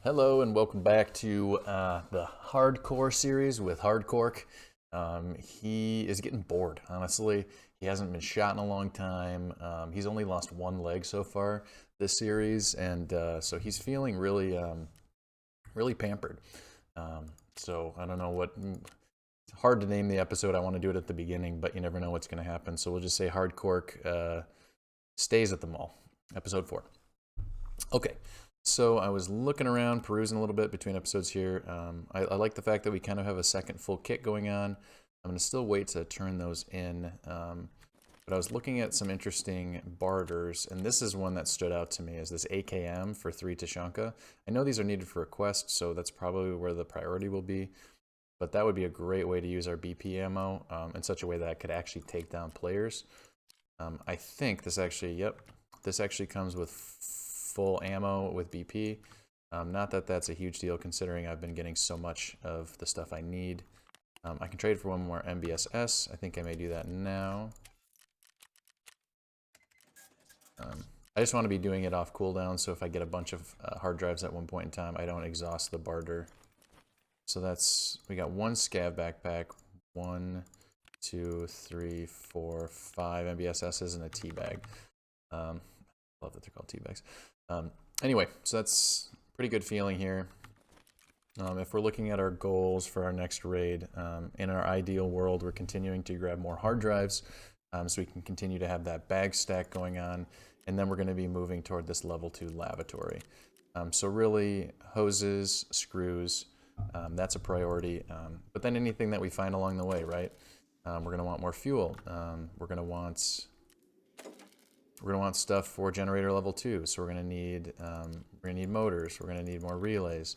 Hello and welcome back to the Hardcore series with Hardcork. He is getting bored, honestly. He hasn't been shot in a long time. He's only lost one leg so far this series, and so he's feeling really pampered. So I don't know what. It's hard to name the episode. I want to do it at the beginning, but you never know what's going to happen. So we'll just say Hardcork stays at the mall. Episode 4. Okay. So I was looking around, perusing a little bit between episodes here. I like the fact that we kind of have a second full kit going on. I'm going to still wait to turn those in. But I was looking at some interesting barters, and this is one that stood out to me, is this AKM for 3 Tashanka. I know these are needed for a quest, so that's probably where the priority will be. But that would be a great way to use our BP ammo in such a way that I could actually take down players. I think this actually, this actually comes with full ammo with BP. Not that that's a huge deal considering I've been getting so much of the stuff I need. I can trade for one more MBSS. I think I may do that now. I just want to be doing it off cooldown, so if I get a bunch of hard drives at one point in time, I don't exhaust the barter. So that's, we got one scav backpack, 1, 2, 3, 4, 5 MBSSs and a tea bag. Love that they're called tea bags. Anyway, so that's pretty good feeling here. If we're looking at our goals for our next raid, in our ideal world, we're continuing to grab more hard drives so we can continue to have that bag stack going on, and then we're going to be moving toward this level 2 lavatory. So really, hoses, screws, that's a priority, but then anything that we find along the way, right? We're going to want more fuel. We're going to want stuff for generator level 2, so we're gonna need motors. We're gonna need more relays,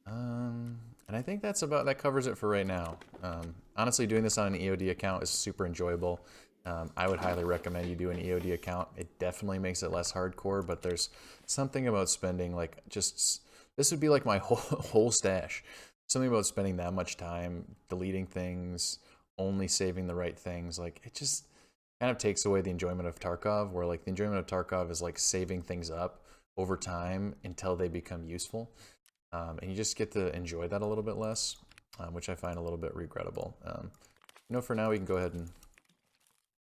and I think that covers it for right now. Honestly, doing this on an EOD account is super enjoyable. I would highly recommend you do an EOD account. It definitely makes it less hardcore, but there's something about spending this would be like my whole stash. Something about spending that much time deleting things, only saving the right things. Like, it just kind of takes away the enjoyment of Tarkov, where like the enjoyment of Tarkov is like saving things up over time until they become useful. And you just get to enjoy that a little bit less, which I find a little bit regrettable. For now we can go ahead and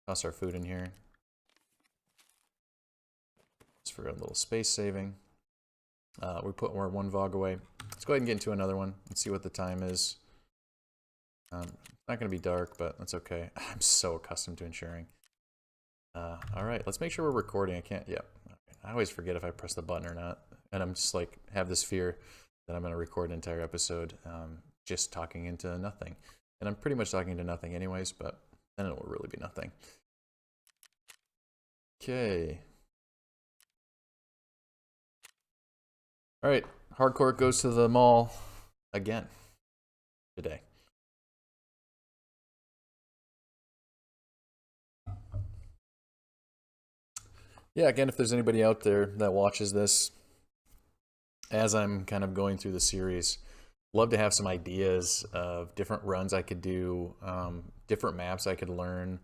toss our food in here. Just for a little space saving. We put more 1 VOG away. Let's go ahead and get into another one and see what the time is. It's not going to be dark, but that's okay. I'm so accustomed to ensuring. All right, let's make sure we're recording. I can't, I always forget if I press the button or not. And I'm just like, have this fear that I'm going to record an entire episode just talking into nothing. And I'm pretty much talking to nothing anyways, but then it will really be nothing. Okay. All right, Hardcork goes to the mall again today. Yeah, again, if there's anybody out there that watches this as I'm kind of going through the series, love to have some ideas of different runs I could do, different maps I could learn.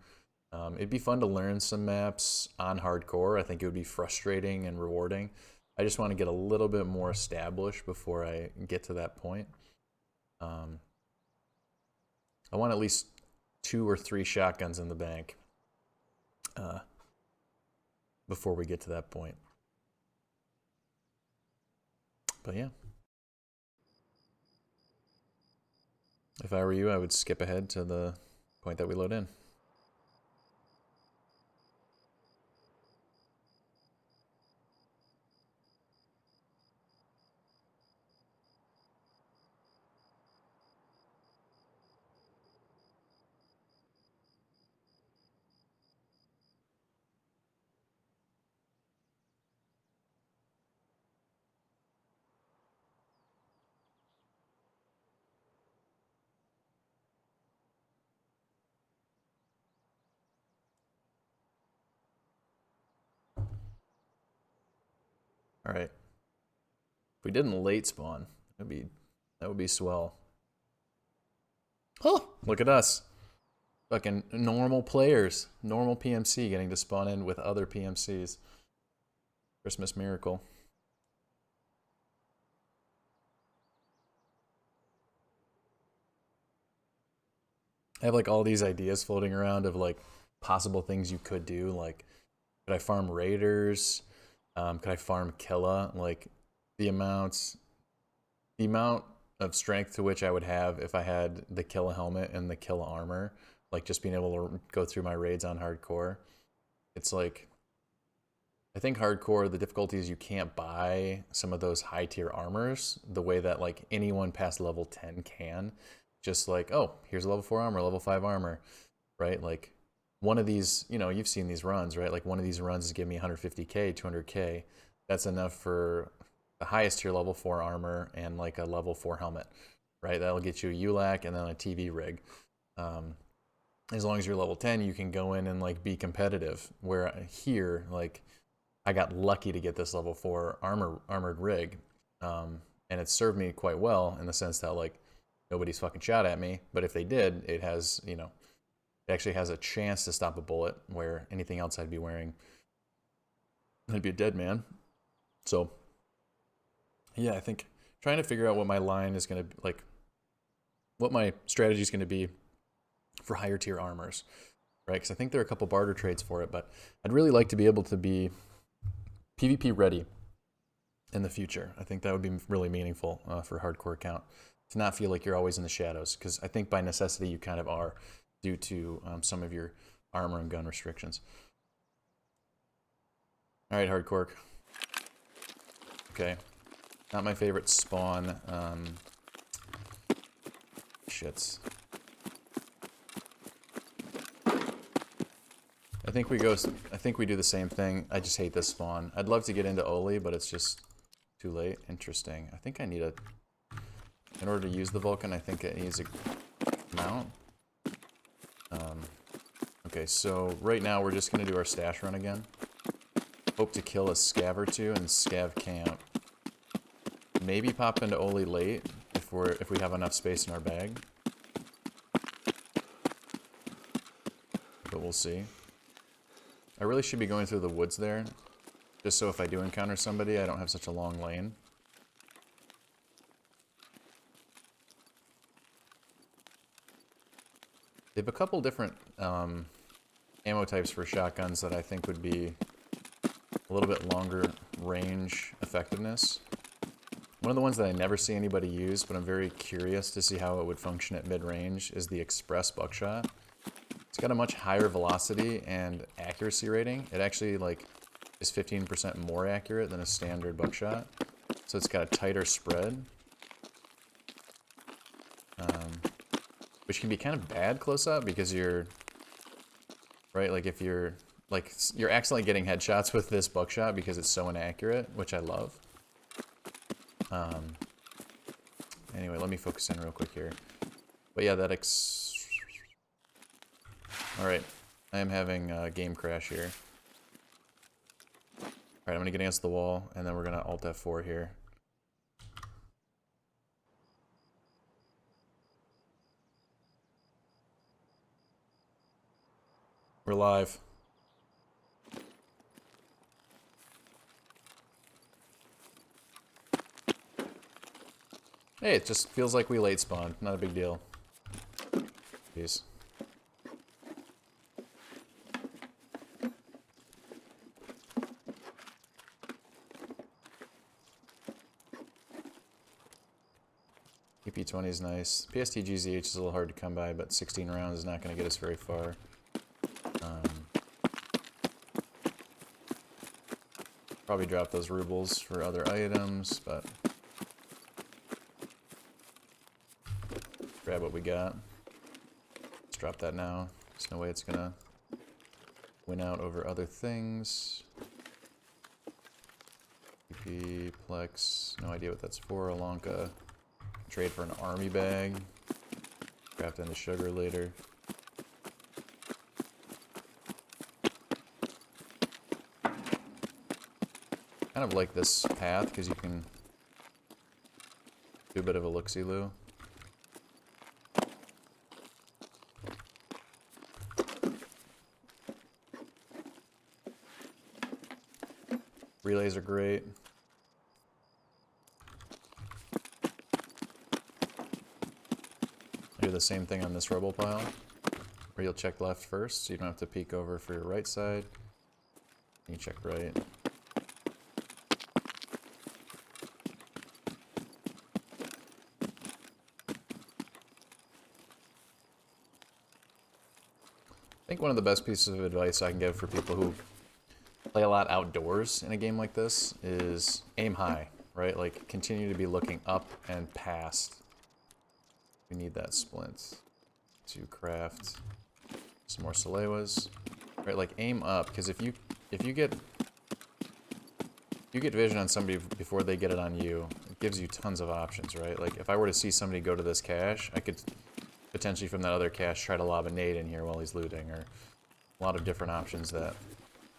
It'd be fun to learn some maps on hardcore. I think it would be frustrating and rewarding. I just want to get a little bit more established before I get to that point. I want at least 2 or 3 shotguns in the bank before we get to that point. But yeah. If I were you, I would skip ahead to the point that we load in. All right. If we didn't late spawn, that would be swell. Oh, look at us. Fucking normal players, normal PMC getting to spawn in with other PMCs. Christmas miracle. I have like all these ideas floating around of like possible things you could do. Like, could I farm raiders? Could I farm Killa? Like the amounts, the amount of strength to which I would have if I had the Killa helmet and the Killa armor, like just being able to go through my raids on hardcore. It's like, I think hardcore, the difficulty is you can't buy some of those high tier armors the way that like anyone past level 10 can. Just like, oh, here's a level 4 armor, level 5 armor, right? Like one of these, you know, you've seen these runs, right? Like one of these runs is giving me 150k, 200k. That's enough for the highest tier level 4 armor and like a level 4 helmet, right? That'll get you a ULAC and then a TV rig. As long as you're level 10, you can go in and like be competitive. Where here, like I got lucky to get this level 4 armored rig, and it served me quite well in the sense that like nobody's fucking shot at me, but if they did, it has, you know, it actually has a chance to stop a bullet, where anything else I'd be wearing, I'd be a dead man. So yeah, I think trying to figure out what my line is going to, like, what my strategy is going to be for higher tier armors, right? Because I think there are a couple barter trades for it, but I'd really like to be able to be PvP ready in the future. I think that would be really meaningful for a hardcore account, to not feel like you're always in the shadows, because I think by necessity you kind of are, due to some of your armor and gun restrictions. All right, Hardcork. Okay, not my favorite spawn. Shits. I think we do the same thing. I just hate this spawn. I'd love to get into Oli, but it's just too late. Interesting. I think I need a, in order to use the Vulcan, I think it needs a mount. Okay, so right now we're just gonna do our stash run again. Hope to kill a scav or two and scav camp. Maybe pop into Oli late if we have enough space in our bag. But we'll see. I really should be going through the woods there, just so if I do encounter somebody, I don't have such a long lane. They have a couple different ammo types for shotguns that I think would be a little bit longer range effectiveness. One of the ones that I never see anybody use, but I'm very curious to see how it would function at mid-range, is the Express Buckshot. It's got a much higher velocity and accuracy rating. It actually like is 15% more accurate than a standard buckshot. So it's got a tighter spread. Which can be kind of bad close up because you're, right, like if you're accidentally getting headshots with this buckshot because it's so inaccurate, which I love. Anyway, let me focus in real quick here. But yeah, that Alright, I am having a game crash here. Alright, I'm gonna get against the wall, and then we're gonna Alt F4 here. We're live. Hey, it just feels like we late spawned. Not a big deal. Peace. EP20 is nice. PSTGZH is a little hard to come by, but 16 rounds is not going to get us very far. Probably drop those rubles for other items, but grab what we got. Let's drop that now. There's no way it's gonna win out over other things. PP, Plex, no idea what that's for. Alonka, trade for an army bag. Craft into sugar later. Kind of like this path because you can do a bit of a look-see-loo. Relays are great. I do the same thing on this rubble pile. Or you'll check left first, so you don't have to peek over for your right side. You check right. I think one of the best pieces of advice I can give for people who play a lot outdoors in a game like this is aim high, right? Like, continue to be looking up and past. We need that splint to craft some more Salewas. Right, like aim up, because if you get vision on somebody before they get it on you, it gives you tons of options, right? Like if I were to see somebody go to this cache, I could potentially from that other cache try to lob a nade in here while he's looting, or a lot of different options that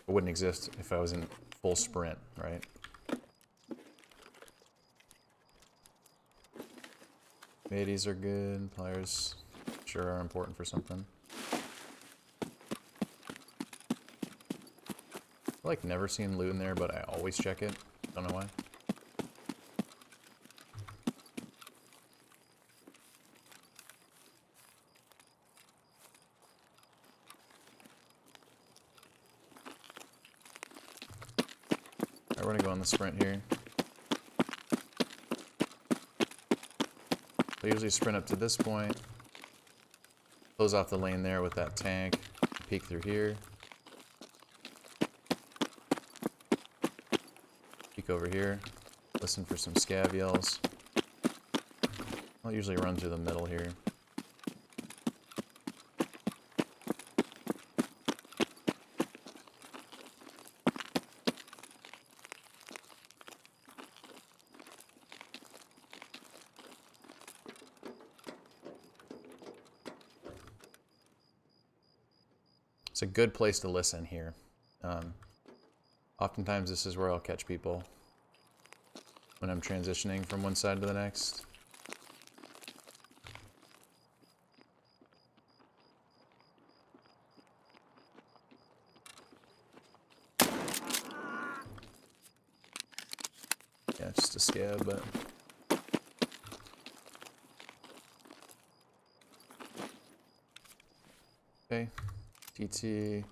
wouldn't exist if I was in full sprint, right? Madies are good, pliers sure are important for something. I like never seen loot in there, but I always check it. Don't know why. Alright, we're gonna go on the sprint here. I usually sprint up to this point, close off the lane there with that tank, peek through here. Peek over here, listen for some scav yells. I'll usually run through the middle here. It's a good place to listen here. Oftentimes this is where I'll catch people when I'm transitioning from one side to the next. Yeah, just a scab, but... Okay, TT.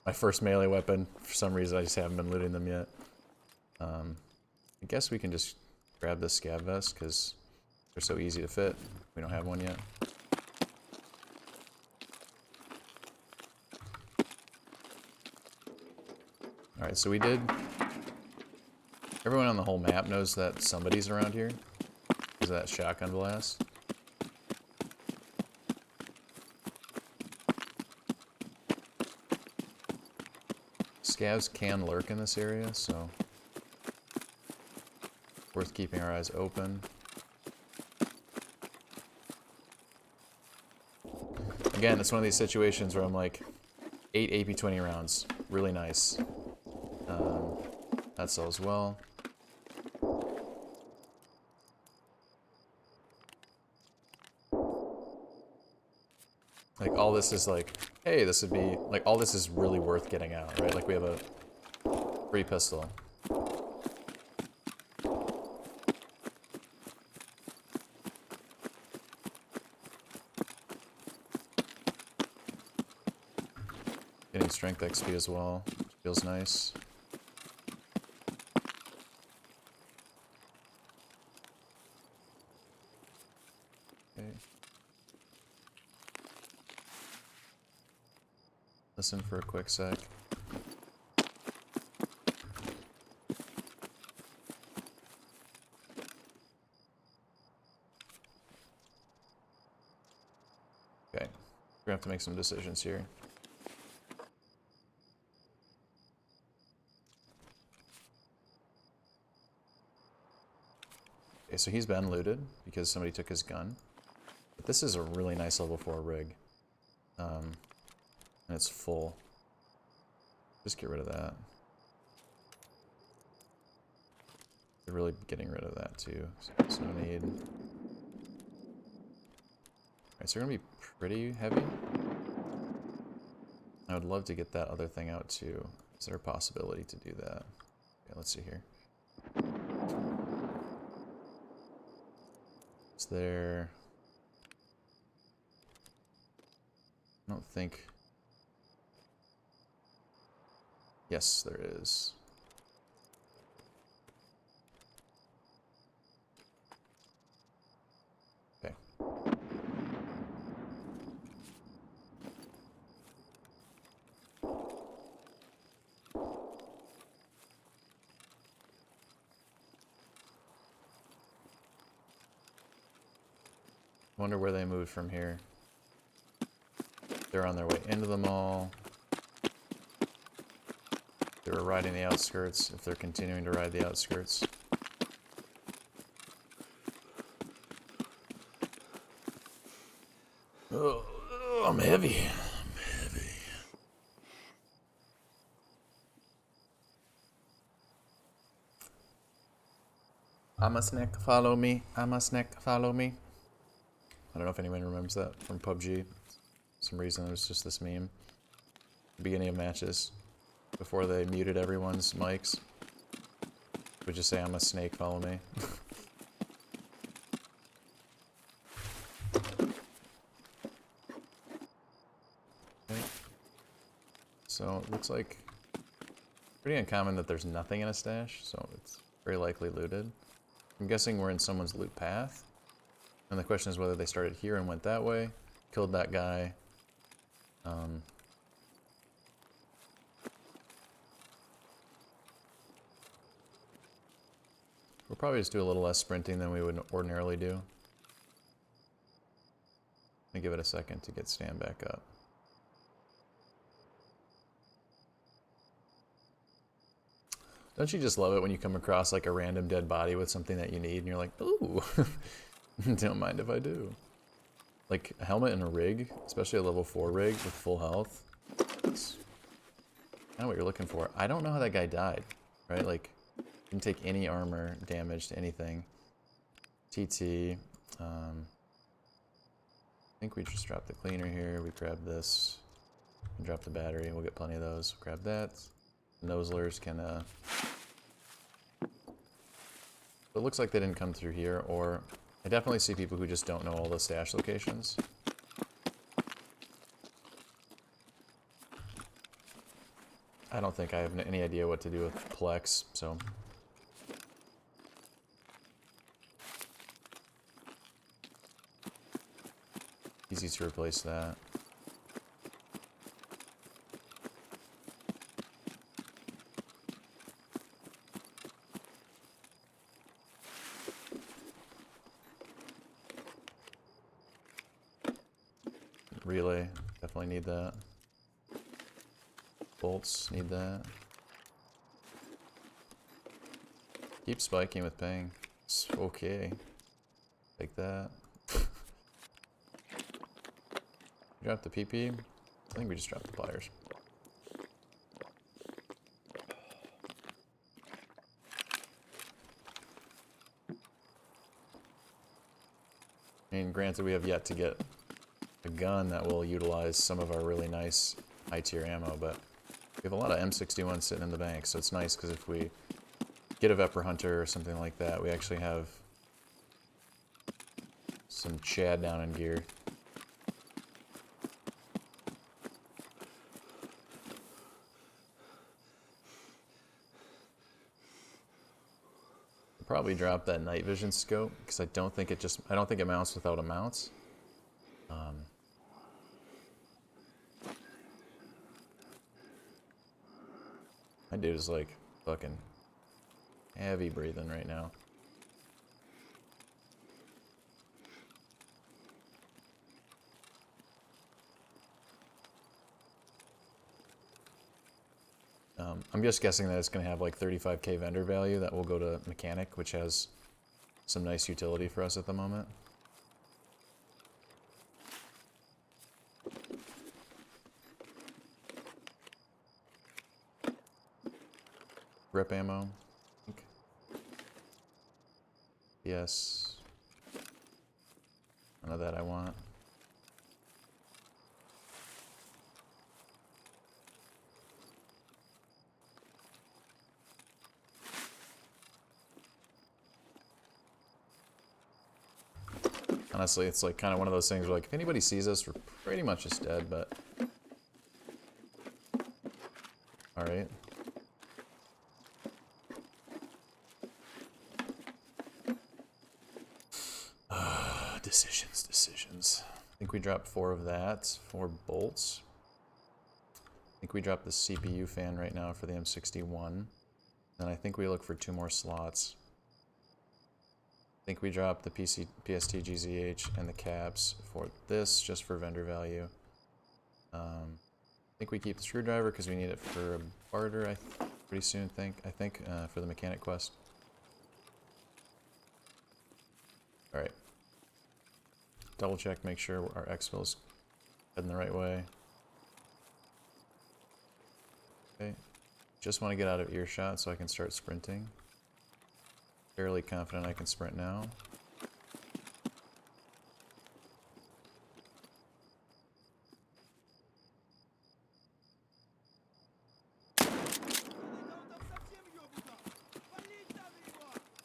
My first melee weapon. For some reason, I just haven't been looting them yet. I guess we can just grab this scav vest, because they're so easy to fit. We don't have one yet. Alright, so we did... Everyone on the whole map knows that somebody's around here. Because of that shotgun blast. Scavs can lurk in this area, so worth keeping our eyes open. Again, it's one of these situations where I'm like, 8 AP-20 rounds, really nice. That sells well. Like, all this is like, hey, this would be, like, all this is really worth getting out, right? Like, we have a free pistol. Getting strength XP as well, which feels nice. Okay. Listen for a quick sec. Okay, we're gonna have to make some decisions here. Okay, so he's been looted because somebody took his gun. But this is a really nice level 4 rig. And it's full. Just get rid of that. They're really getting rid of that too, so there's no need. Alright, so we're gonna be pretty heavy. I would love to get that other thing out too. Is there a possibility to do that? Okay, let's see here. It's there. I don't think... Yes, there is. Okay. Wonder where they moved from here. They're on their way into the mall. They were riding the outskirts, if they're continuing to ride the outskirts. Oh, I'm heavy. I'm heavy. I'm a snack, follow me. I'm a snack, follow me. I don't know if anyone remembers that from PUBG. For some reason, it was just this meme. Beginning of matches. Before they muted everyone's mics. Would just say, I'm a snake, follow me. Okay. So, it looks like pretty uncommon that there's nothing in a stash, so it's very likely looted. I'm guessing we're in someone's loot path. And the question is whether they started here and went that way, killed that guy. We'll probably just do a little less sprinting than we would ordinarily do. Let me give it a second to get stand back up. Don't you just love it when you come across like a random dead body with something that you need and you're like, ooh, don't mind if I do. Like a helmet and a rig, especially a level 4 rig with full health. That's kind of what you're looking for. I don't know how that guy died, right? Like, didn't take any armor damage to anything. TT. I think we just dropped the cleaner here. We grab this. And drop the battery. We'll get plenty of those. Grab that. Noslers can... It looks like they didn't come through here, or... I definitely see people who just don't know all the stash locations. I don't think I have any idea what to do with Plex, so... Easy to replace that. Relay, definitely need that. Bolts, need that. Keep spiking with ping. It's okay. Take that. Drop the PP. I think we just dropped the pliers. I mean, granted, we have yet to get a gun that will utilize some of our really nice high-tier ammo, but we have a lot of M61 sitting in the bank, so it's nice because if we get a Vepr Hunter or something like that, we actually have some Chad down in gear. Probably drop that night vision scope because I don't think it mounts without a mount. My dude is like fucking heavy breathing right now. I'm just guessing that it's going to have like 35k vendor value that will go to mechanic, which has some nice utility for us at the moment. Rep ammo. Yes. None of that I want. Honestly, it's like kind of one of those things where like if anybody sees us, we're pretty much just dead, but... Alright. Decisions. I think we dropped 4 of that, 4 bolts. I think we dropped the CPU fan right now for the M61. And I think we look for 2 more slots. I think we dropped the PST GZH and the caps for this, just for vendor value. I think we keep the screwdriver because we need it for a barter, pretty soon, I think, for the mechanic quest. Alright. Double check, make sure our exfil's heading the right way. Okay. Just want to get out of earshot so I can start sprinting. Fairly confident I can sprint now.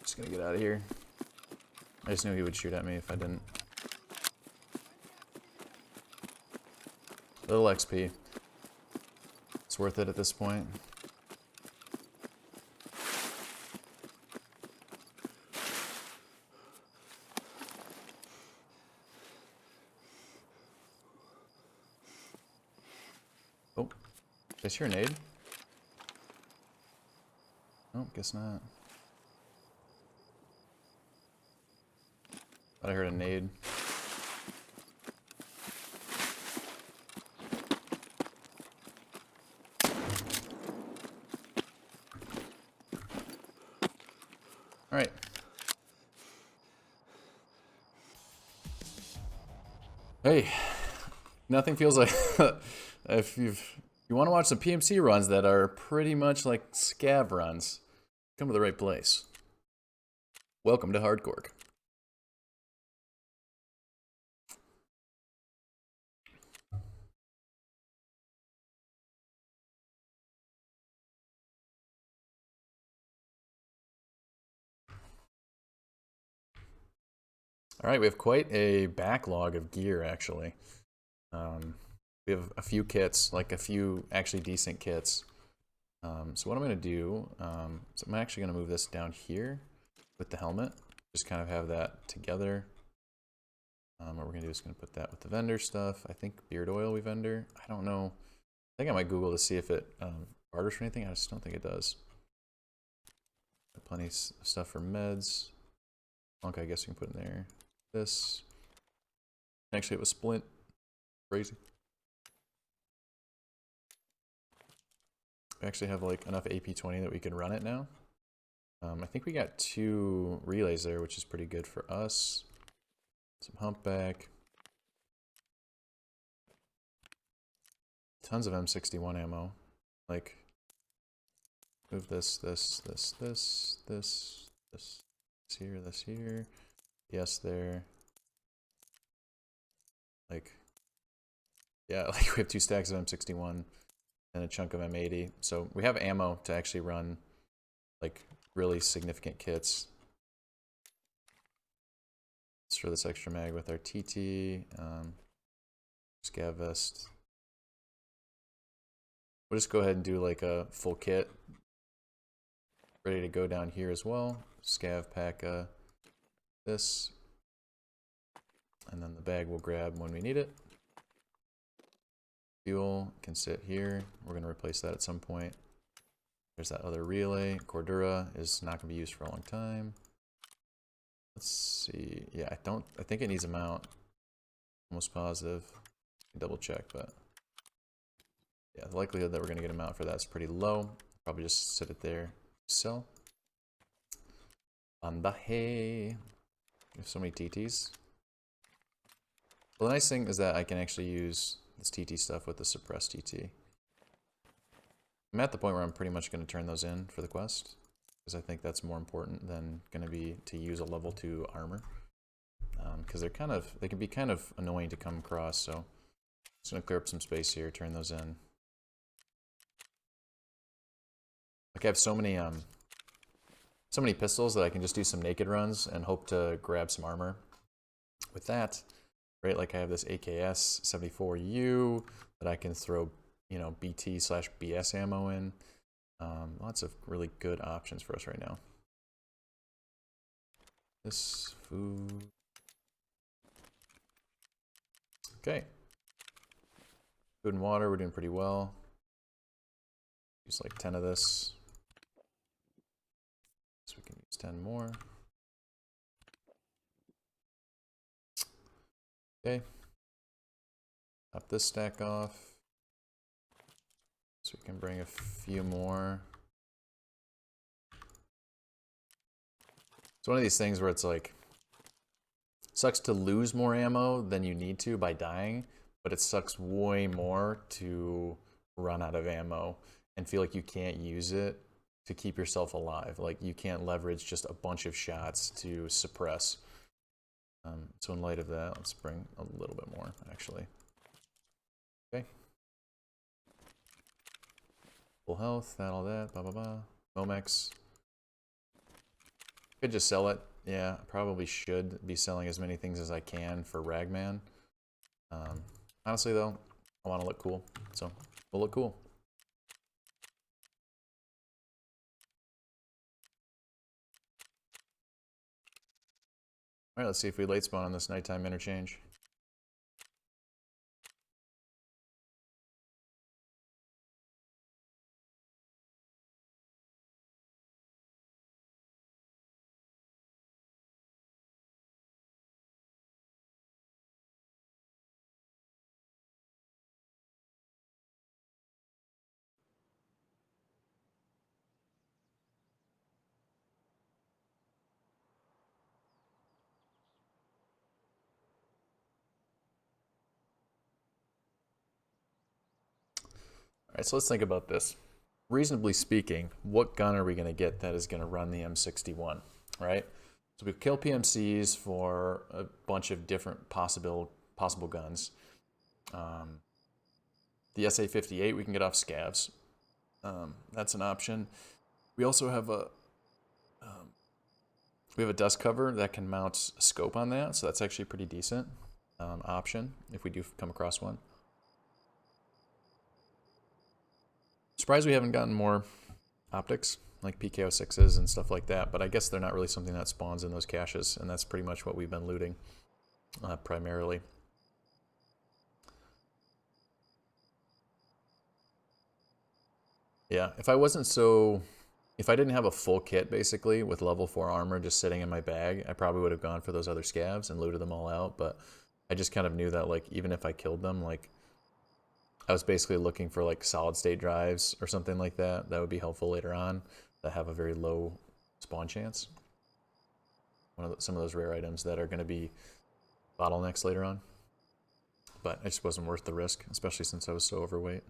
Just gonna get out of here. I just knew he would shoot at me if I didn't. Little XP. It's worth it at this point. Oh, did I hear a nade? Oh, guess not. Thought I heard a nade. Alright. Hey, nothing feels like if you want to watch some PMC runs that are pretty much like scav runs, come to the right place. Welcome to Hardcork. All right, we have quite a backlog of gear, actually. We have a few kits, like a few actually decent kits. So what I'm going to do, so I'm actually going to move this down here with the helmet. Just kind of have that together. What we're going to do is going to put that with the vendor stuff. I think beard oil we vendor. I don't know. I think I might Google to see if it barters for anything. I just don't think it does. Plenty of stuff for meds. Monk, I guess we can put in there. This. Actually, it was splint. Crazy. We actually have like enough AP20 that we can run it now. I think we got 2 relays there, which is pretty good for us. Some humpback. Tons of M61 ammo. Like, move this here. Yes, there. Like, yeah, like we have 2 stacks of M61 and a chunk of M80. So we have ammo to actually run like really significant kits. Let's throw this extra mag with our TT, scav vest. We'll just go ahead and do like a full kit. Ready to go down here as well. Scav pack this. And then the bag we'll grab when we need it. Fuel can sit here. We're going to replace that at some point. There's that other relay. Cordura is not going to be used for a long time. Let's see. Yeah, I think it needs a mount. Almost positive. Double check, but yeah, the likelihood that we're going to get a mount for that is pretty low. Probably just sit it there. Sell. Bandaje. We have so many TTs. Well, the nice thing is that I can actually use this TT stuff with the suppressed TT. I'm at the point where I'm pretty much going to turn those in for the quest, because I think that's more important than going to be to use a level 2 armor, because they can be kind of annoying to come across. So I'm just going to clear up some space here, turn those in. Like I have so many pistols that I can just do some naked runs and hope to grab some armor with that, right, like I have this AKS 74U that I can throw, you know, BT/BS ammo in. Lots of really good options for us right now. This food. Okay. Food and water, we're doing pretty well. Use like 10 of this. So we can use 10 more. Okay. Top this stack off. So we can bring a few more. It's one of these things where it's like, sucks to lose more ammo than you need to by dying, but it sucks way more to run out of ammo and feel like you can't use it to keep yourself alive. Like you can't leverage just a bunch of shots to suppress. So in light of that, let's bring a little bit more, actually. Okay. Full health, that, all that, blah, blah, blah. Momex. Could just sell it. Yeah, I probably should be selling as many things as I can for Ragman. Honestly, though, I want to look cool, so we'll look cool. All right, let's see if we late spawn on this nighttime interchange. All right, so let's think about this. Reasonably speaking, what gun are we going to get that is going to run the M61, right? So we kill PMCs for a bunch of different possible guns. The SA-58 we can get off scavs. That's an option. We also have a dust cover that can mount a scope on that, so that's actually a pretty decent option if we do come across one. Surprised we haven't gotten more optics like PK06s and stuff like that, but I guess they're not really something that spawns in those caches, and that's pretty much what we've been looting primarily. Yeah, if I didn't have a full kit basically with level 4 armor just sitting in my bag, I probably would have gone for those other scavs and looted them all out, but I just kind of knew that like even if I killed them, like I was basically looking for like solid state drives or something like that that would be helpful later on that have a very low spawn chance. Some of those rare items that are going to be bottlenecks later on. But it just wasn't worth the risk, especially since I was so overweight.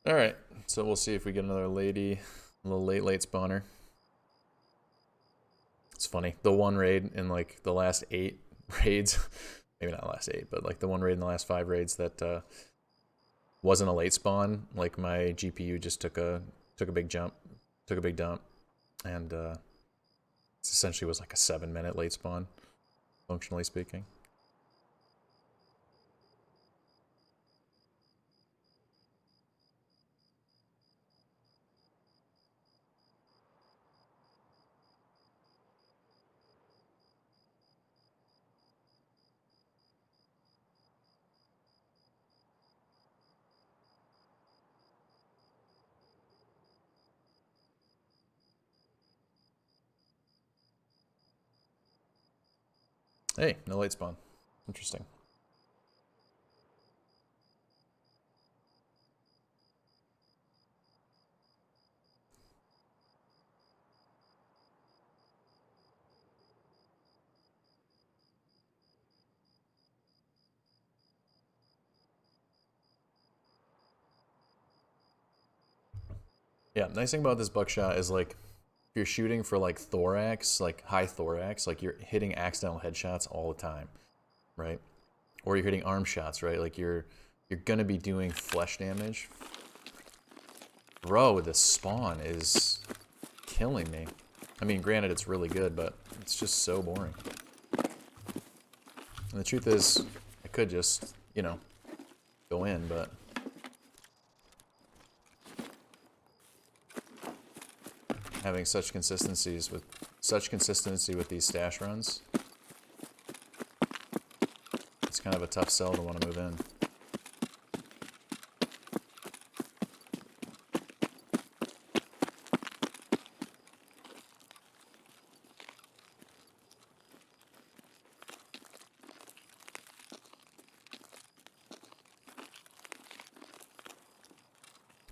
All right, so we'll see if we get another lady, a little late spawner. It's funny, the one raid in like the last 8 raids, maybe not last 8, but like the one raid in the last 5 raids that wasn't a late spawn. Like my GPU just took a big jump, took a big dump, and it essentially was like a 7-minute late spawn, functionally speaking. Hey, no late spawn. Interesting. Yeah, nice thing about this buckshot is like if you're shooting for like thorax, like high thorax, like you're hitting accidental headshots all the time, right? Or you're hitting arm shots, right? Like you're gonna be doing flesh damage. Bro, this spawn is killing me. I mean, granted, it's really good, but it's just so boring. And the truth is, I could just, you know, go in, but... having such consistency with these stash runs, it's kind of a tough sell to want to move in.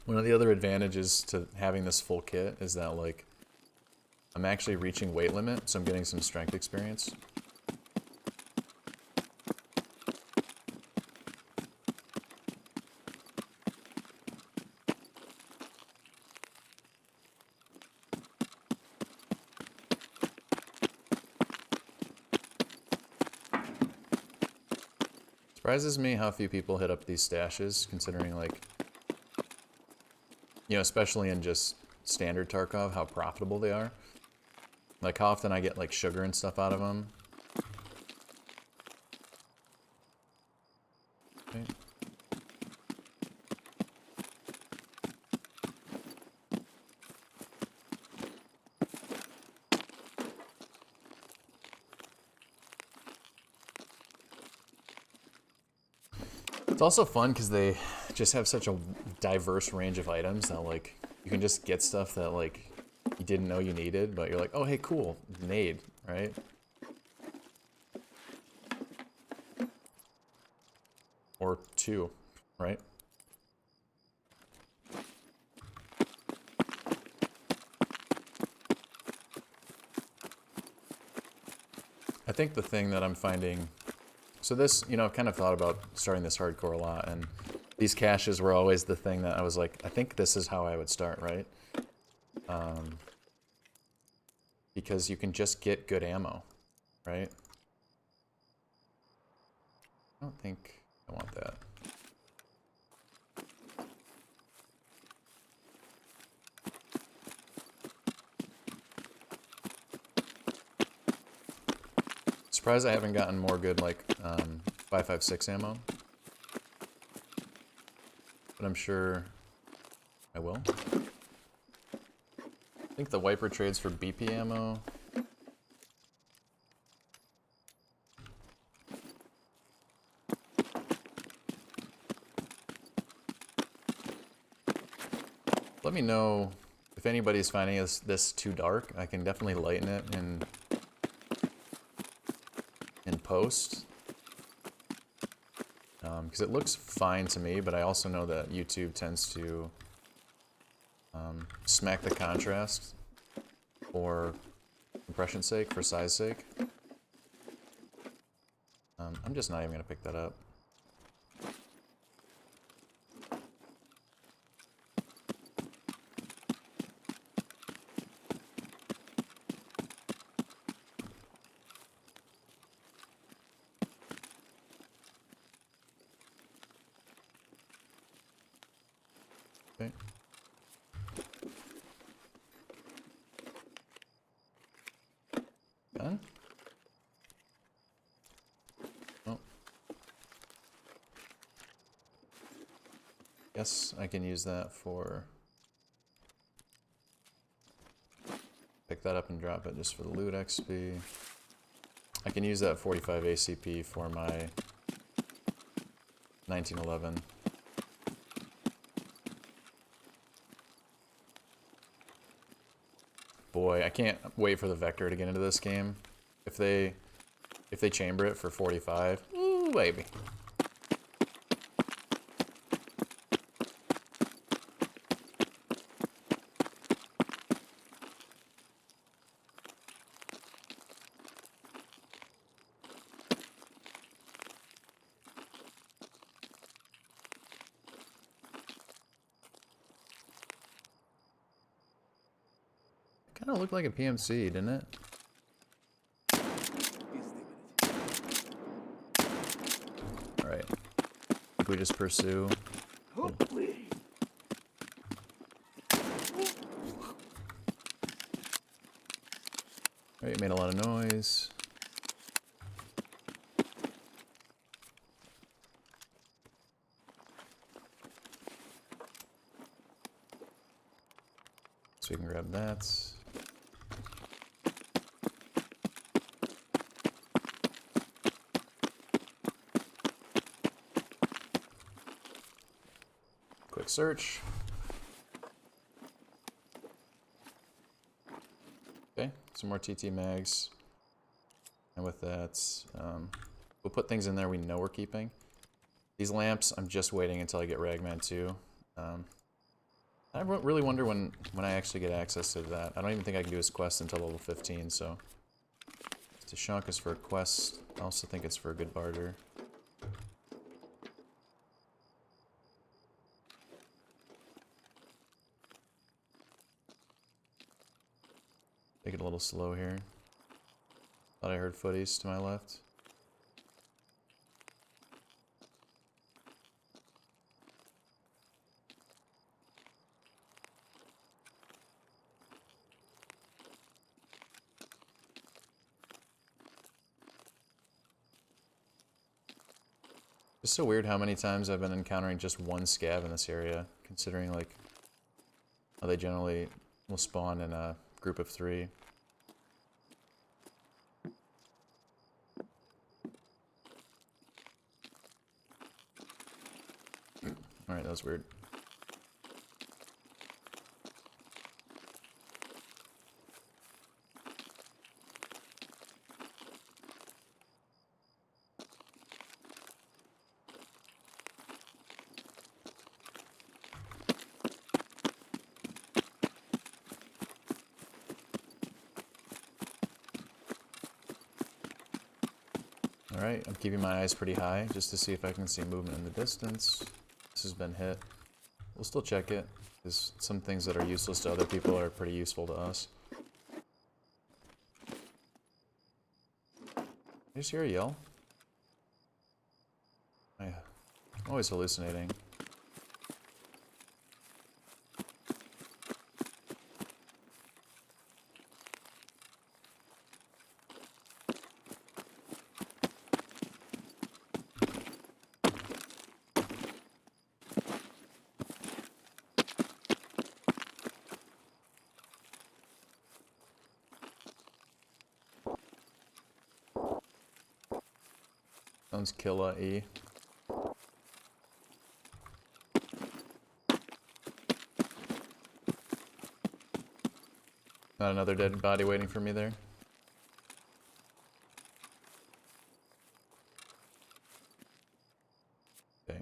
One of the other advantages to having this full kit is that, like, I'm actually reaching weight limit, so I'm getting some strength experience. Surprises me how few people hit up these stashes, considering, like, you know, especially in just standard Tarkov, how profitable they are. Like, how often I get, like, sugar and stuff out of them. Okay. It's also fun because they just have such a diverse range of items that, like, you can just get stuff that, like, you didn't know you needed, but you're like, oh, hey, cool, nade, right? Or two, right? I think the thing that I'm finding... So this, you know, I've kind of thought about starting this hardcore a lot, and these caches were always the thing that I was like, I think this is how I would start, right? Because you can just get good ammo, right? I don't think I want that. Surprised I haven't gotten more good, like, 5.56 ammo. But I'm sure I will. I think the wiper trades for BP ammo. Let me know if anybody's finding this too dark. I can definitely lighten it in post. Because it looks fine to me, but I also know that YouTube tends to smack the contrast for compression's sake, for size sake. I'm just not even going to pick that up. Okay. Done? Oh. Guess I can use that for... pick that up and drop it just for the loot XP. I can use that 45 ACP for my 1911. Boy, I can't wait for the Vector to get into this game. If they chamber it for 45, ooh baby. Kind of looked like a PMC, didn't it? Alright. We just pursue. Cool. we can grab that. Quick search. Okay, some more TT mags. And with that, we'll put things in there we know we're keeping. These lamps, I'm just waiting until I get Ragman 2. I really wonder when I actually get access to that. I don't even think I can do his quest until level 15, so... Tashonk is for a quest. I also think it's for a good barter. Take it a little slow here. Thought I heard footies to my left. It's so weird how many times I've been encountering just one scav in this area, considering like how they generally will spawn in a group of 3. Alright, that was weird. Alright, I'm keeping my eyes pretty high just to see if I can see movement in the distance. This has been hit. We'll still check it, because some things that are useless to other people are pretty useful to us. You just hear a yell? I'm always hallucinating. Sounds Killa E. Not another dead body waiting for me there. Okay.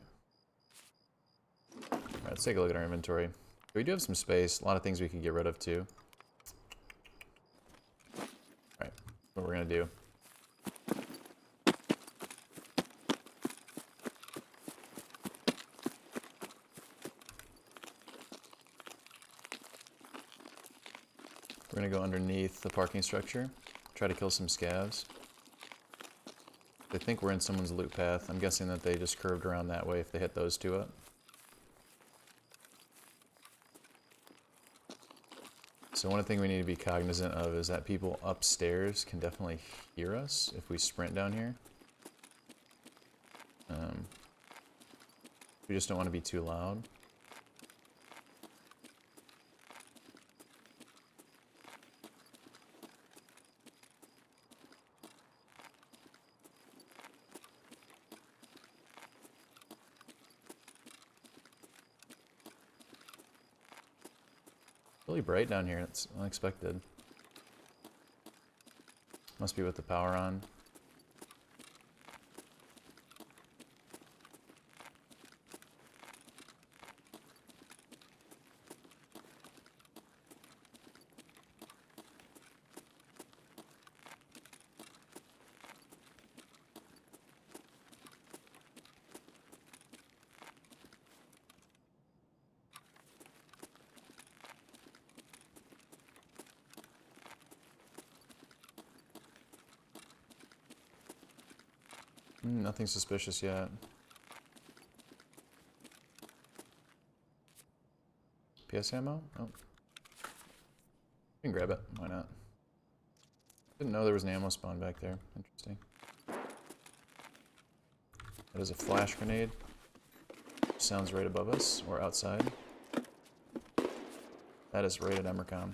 Alright, let's take a look at our inventory. We do have some space, a lot of things we can get rid of too. Alright, what we're gonna do. We're gonna go underneath the parking structure, try to kill some scavs. They think we're in someone's loot path. I'm guessing that they just curved around that way if they hit those two up. So one thing we need to be cognizant of is that people upstairs can definitely hear us if we sprint down here. We just don't want to be too loud. Really bright down here, it's unexpected. Must be with the power on. Nothing suspicious yet. PS ammo? Oh. You can grab it. Why not? Didn't know there was an ammo spawn back there. Interesting. That is a flash grenade. Sounds right above us, or outside. That is right at Emercom.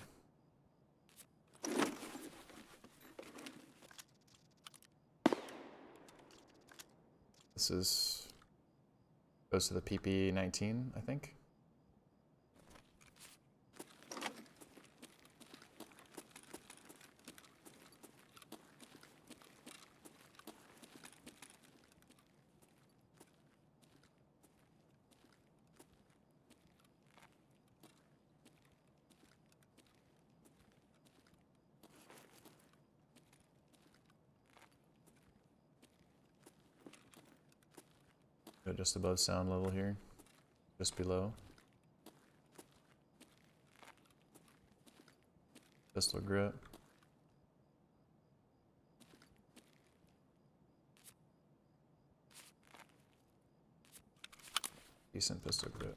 This is goes to the PP-19, I think. Go just above sound level here, just below. Pistol grip. Decent pistol grip.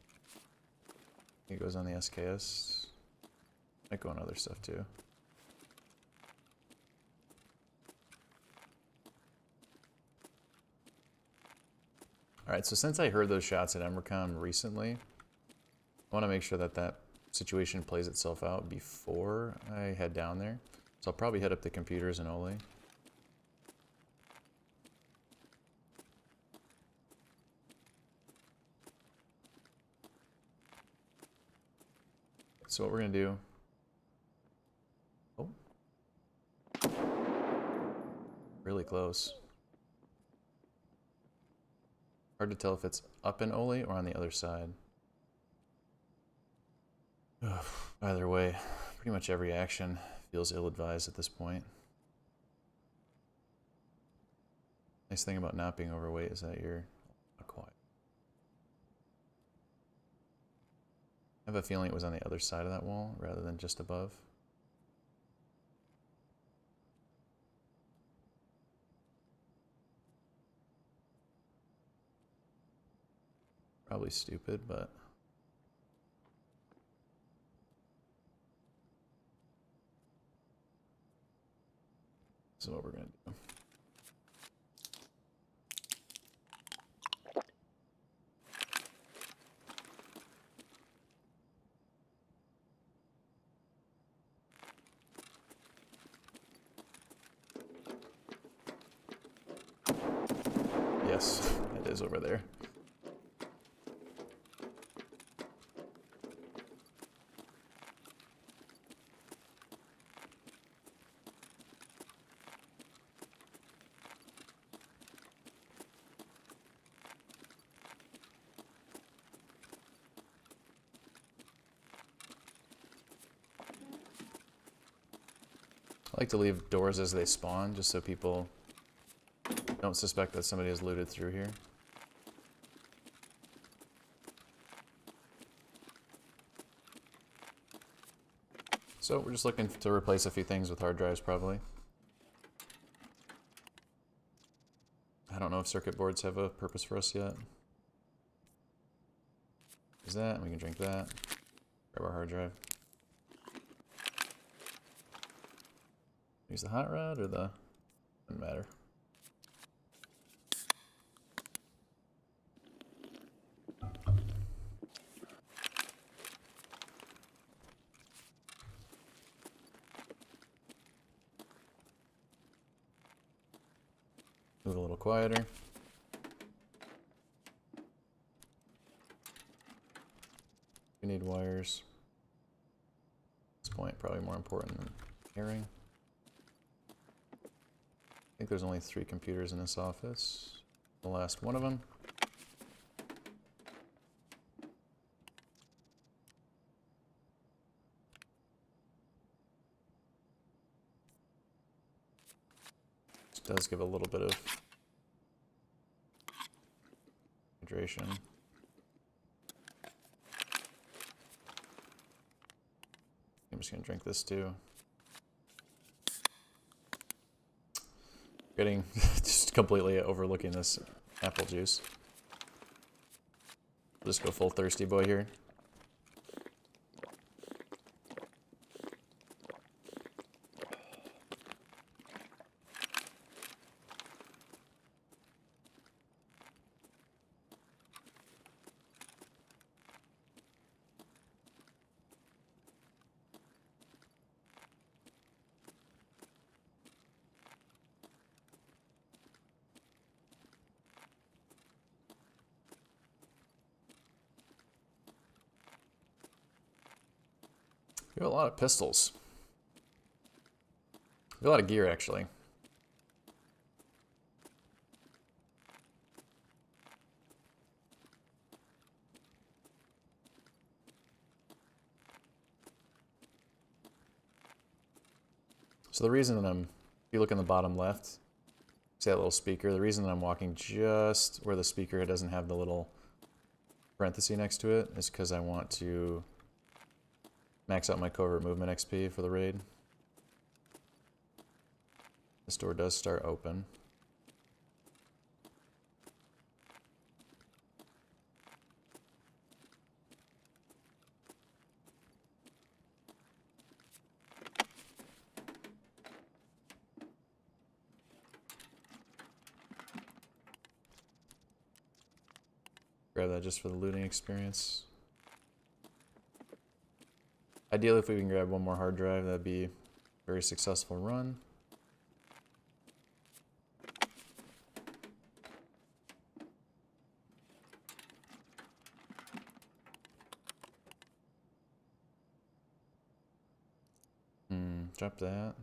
It goes on the SKS. Might go on other stuff too. Alright, so since I heard those shots at Emercom recently, I want to make sure that that situation plays itself out before I head down there. So I'll probably head up the computers in Ole. So what we're going to do... Oh. Really close. Hard to tell if it's up in Ole or on the other side. Ugh, either way, pretty much every action feels ill-advised at this point. Nice thing about not being overweight is that you're not quiet. I have a feeling it was on the other side of that wall rather than just above. Probably stupid, but this is what we're gonna do. Yes, it is over there. I like to leave doors as they spawn, just so people don't suspect that somebody has looted through here. So we're just looking to replace a few things with hard drives, probably. I don't know if circuit boards have a purpose for us yet. Use that, and we can drink that. Grab our hard drive. Use the hot rod or the... doesn't matter. Move a little quieter. We need wires. At this point, probably more important than hearing. I think there's only 3 computers in this office. The last one of them. This does give a little bit of hydration. I'm just gonna drink this too. Getting just completely overlooking this apple juice. Just go full thirsty boy here. We have a lot of pistols. We have a lot of gear, actually. So the reason that if you look in the bottom left, see that little speaker? The reason that I'm walking just where the speaker doesn't have the little parenthesis next to it is because I want to max out my covert movement XP for the raid. This door does start open. Grab that just for the looting experience. Ideally, if we can grab one more hard drive, that'd be a very successful run. Drop that.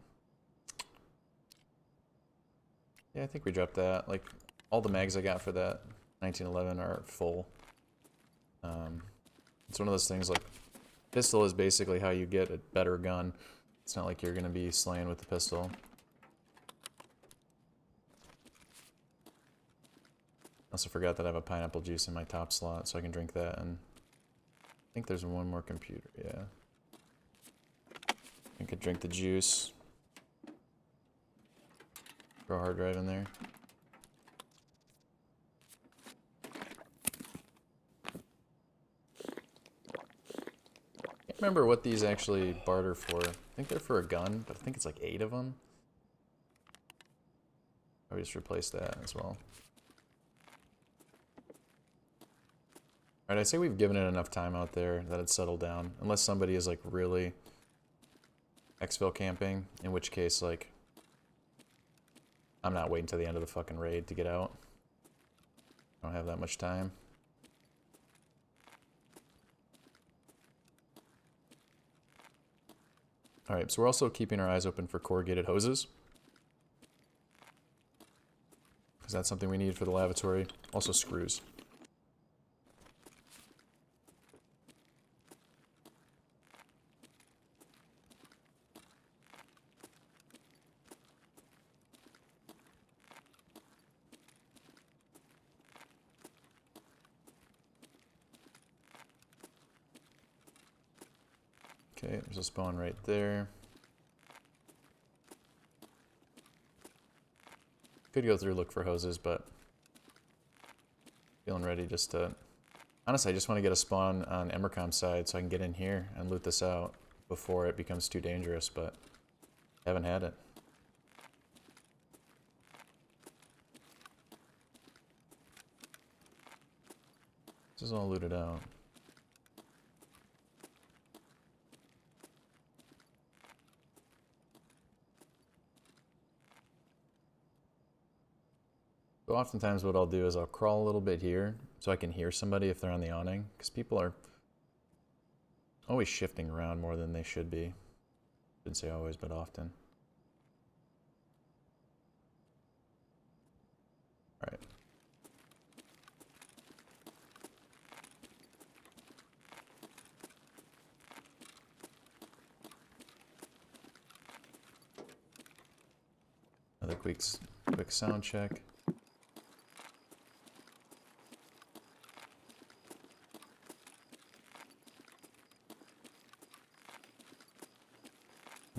Yeah, I think we dropped that. Like, all the mags I got for that 1911 are full. It's one of those things like, pistol is basically how you get a better gun. It's not like you're going to be slaying with the pistol. Also forgot that I have a pineapple juice in my top slot, so I can drink that. And I think there's one more computer, yeah. I could drink the juice. Throw a hard drive in there. Can't remember what these actually barter for. I think they're for a gun, but I think it's like 8 of them. I'll just replace that as well. Alright, I say we've given it enough time out there that it's settled down. Unless somebody is like really exfil camping, in which case like I'm not waiting till the end of the fucking raid to get out. I don't have that much time. Alright, so we're also keeping our eyes open for corrugated hoses, because that's something we need for the lavatory. Also screws. Okay, there's a spawn right there. Could go through, look for hoses, but feeling ready just to... Honestly, I just want to get a spawn on Emercom's side so I can get in here and loot this out before it becomes too dangerous, but haven't had it. This is all looted out. So oftentimes what I'll do is I'll crawl a little bit here so I can hear somebody if they're on the awning, because people are always shifting around more than they should be. Shouldn't say always, but often. Alright. Another quick sound check.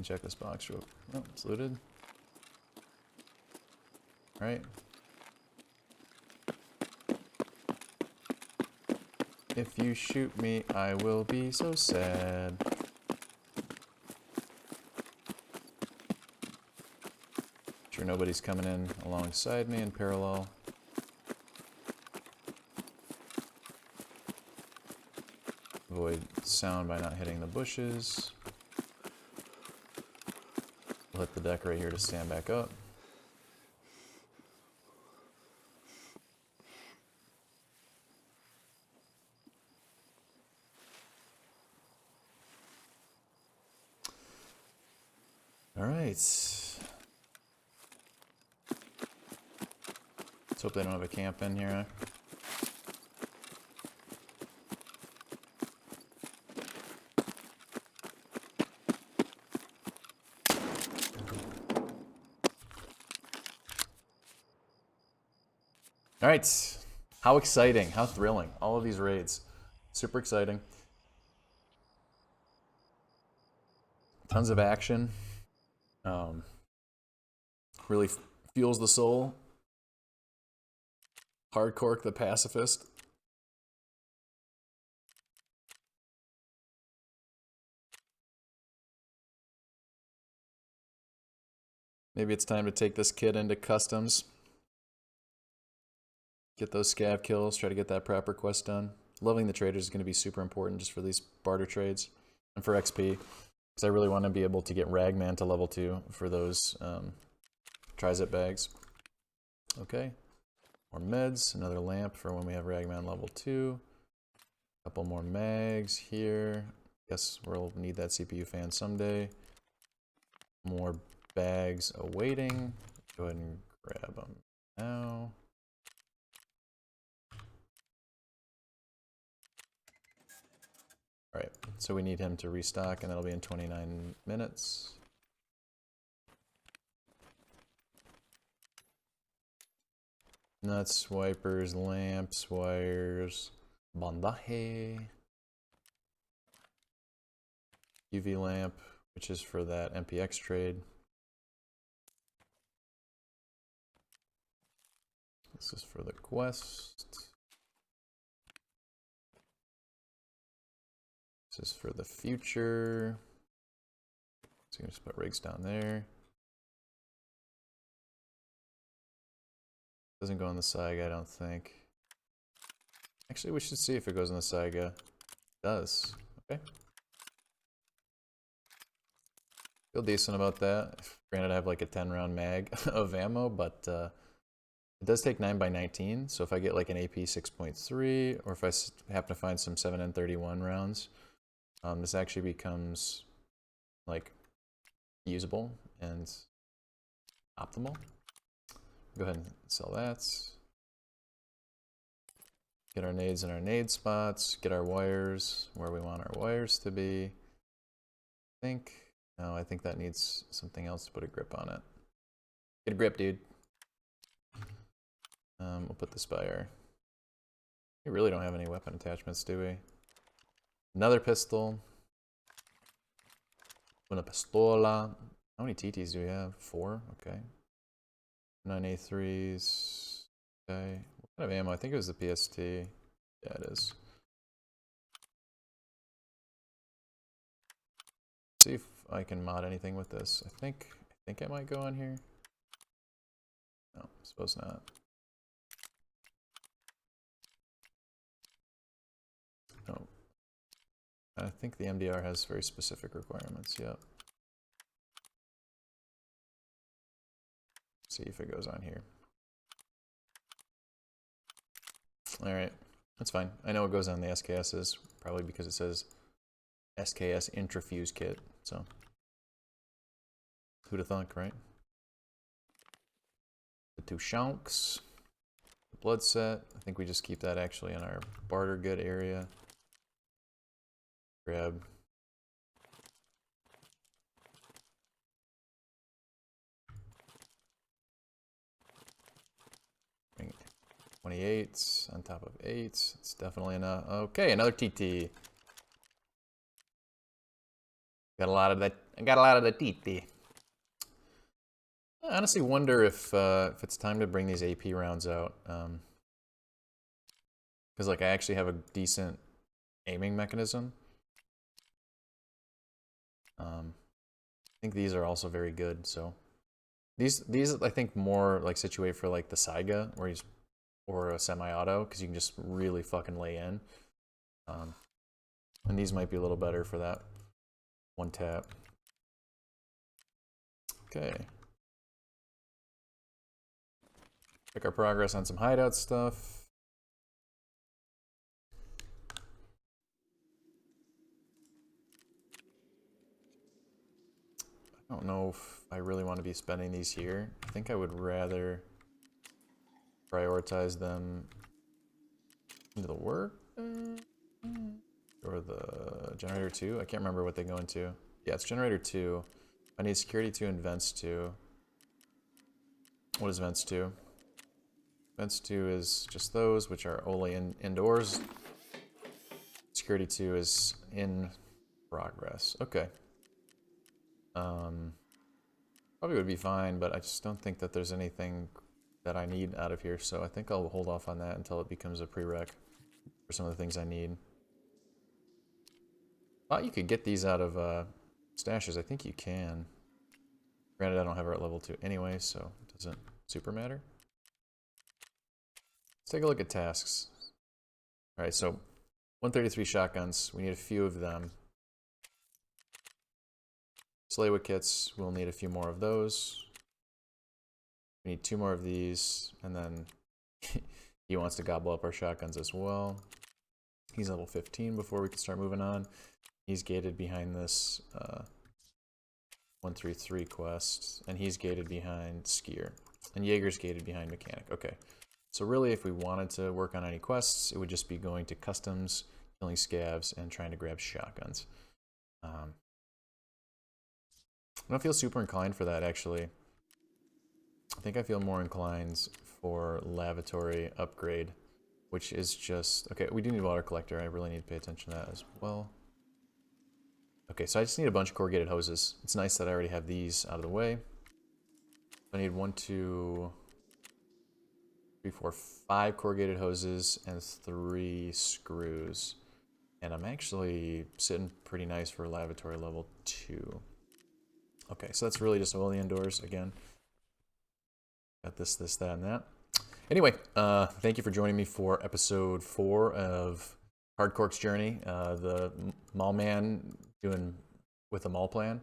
Check this box real quick. Oh, it's looted. Right. If you shoot me, I will be so sad. Sure nobody's coming in alongside me in parallel. Avoid sound by not hitting the bushes. We'll hit the deck right here to stand back up. All right. Let's hope they don't have a camp in here. All right. How exciting. How thrilling. All of these raids. Super exciting. Tons of action. Really fuels the soul. Hardcork the pacifist. Maybe it's time to take this kid into customs. Get those scav kills, try to get that proper quest done. Loving the traders is going to be super important just for these barter trades and for XP. Because I really want to be able to get Ragman to level 2 for those Trizip bags. Okay. More meds, another lamp for when we have Ragman level 2. A couple more mags here. Guess we'll need that CPU fan someday. More bags awaiting. Go ahead and grab them now. Alright, so we need him to restock, and that'll be in 29 minutes. Nuts, wipers, lamps, wires, bandaje. UV lamp, which is for that MPX trade. This is for the quest. This is for the future. So I'm just put rigs down there. Doesn't go in the Saiga, I don't think. Actually, we should see if it goes in the Saiga. It does. Okay. Feel decent about that. Granted, I have like a 10-round mag of ammo, but it does take 9x19. So if I get like an AP 6.3, or if I happen to find some 7N31 rounds, this actually becomes like usable and optimal. Go ahead and sell that. Get our nades in our nade spots. Get our wires where we want our wires to be. No, I think that needs something else to put a grip on it. Get a grip, dude. We'll put the spire. We really don't have any weapon attachments, do we? Another pistol. Una pistola. How many TTs do we have? 4? Okay. 9A3s. Okay. What kind of ammo? I think it was the PST. Yeah, it is. See if I can mod anything with this. I think I might go on here. No, I suppose not. No. I think the MDR has very specific requirements, yep. See if it goes on here. Alright, that's fine. I know it goes on the SKSs, probably because it says SKS Intrafuse Kit, so. Who'da thunk, right? The 2 shunks. The blood set. I think we just keep that actually in our barter good area. Grab. Bring 28s on top of 8s. It's definitely enough. Okay, another TT. Got a lot of that. I got a lot of the TT. I honestly wonder if it's time to bring these AP rounds out. Because like I actually have a decent aiming mechanism. I think these are also very good. So these I think more like situate for like the Saiga or a semi-auto, because you can just really fucking lay in. And these might be a little better for that one tap. Okay. Check our progress on some hideout stuff. I don't know if I really want to be spending these here. I think I would rather prioritize them into the work or the generator 2. I can't remember what they go into. Yeah, it's generator 2. I need security 2 and vents 2. What is vents 2? Vents 2 is just those, which are only indoors. Security 2 is in progress. Okay. Probably would be fine, but I just don't think that there's anything that I need out of here, so I think I'll hold off on that until it becomes a prereq for some of the things I need. Thought you could get these out of stashes. I think you can. Granted, I don't have her at level 2 anyway, so it doesn't super matter. Let's take a look at tasks. Alright, so 133 shotguns. We need a few of them. Slaywood kits, we'll need a few more of those. We need 2 more of these, and then he wants to gobble up our shotguns as well. He's level 15 before we can start moving on. He's gated behind this 133 quest, and he's gated behind Skier. And Jaeger's gated behind Mechanic. Okay, so really if we wanted to work on any quests, it would just be going to customs, killing scavs, and trying to grab shotguns. I don't feel super inclined for that, actually. I think I feel more inclined for lavatory upgrade, which is just... Okay, we do need water collector. I really need to pay attention to that as well. Okay, so I just need a bunch of corrugated hoses. It's nice that I already have these out of the way. I need 1, 2, 3, 4, 5 corrugated hoses and 3 screws. And I'm actually sitting pretty nice for lavatory level 2. Okay, so that's really just all the indoors again. Got this, that, and that. Anyway, thank you for joining me for episode 4 of Hardcork's journey. The mall man doing with a mall plan.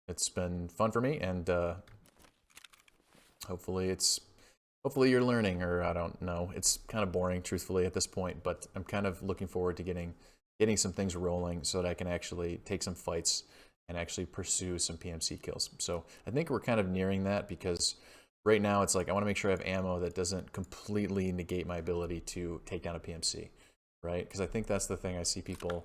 It's been fun for me, and hopefully you're learning, or I don't know. It's kind of boring, truthfully, at this point, but I'm kind of looking forward to getting some things rolling so that I can actually take some fights and actually pursue some PMC kills. So I think we're kind of nearing that, because right now it's like I want to make sure I have ammo that doesn't completely negate my ability to take down a PMC, right? Because I think that's the thing I see people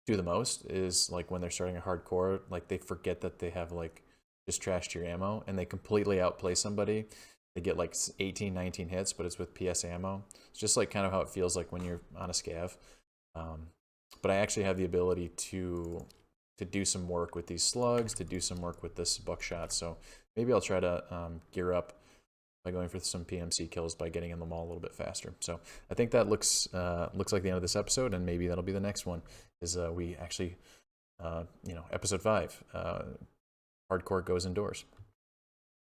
do the most, is like when they're starting a hardcore, like they forget that they have like just trashed your ammo and they completely outplay somebody. They get like 18, 19 hits, but it's with PS ammo. It's just like kind of how it feels like when you're on a scav. But I actually have the ability to do some work with these slugs, to do some work with this buckshot. So maybe I'll try to gear up by going for some PMC kills by getting in the mall a little bit faster. So I think that looks like the end of this episode, and maybe that'll be the next one. Is we actually, episode 5, Hardcork goes indoors.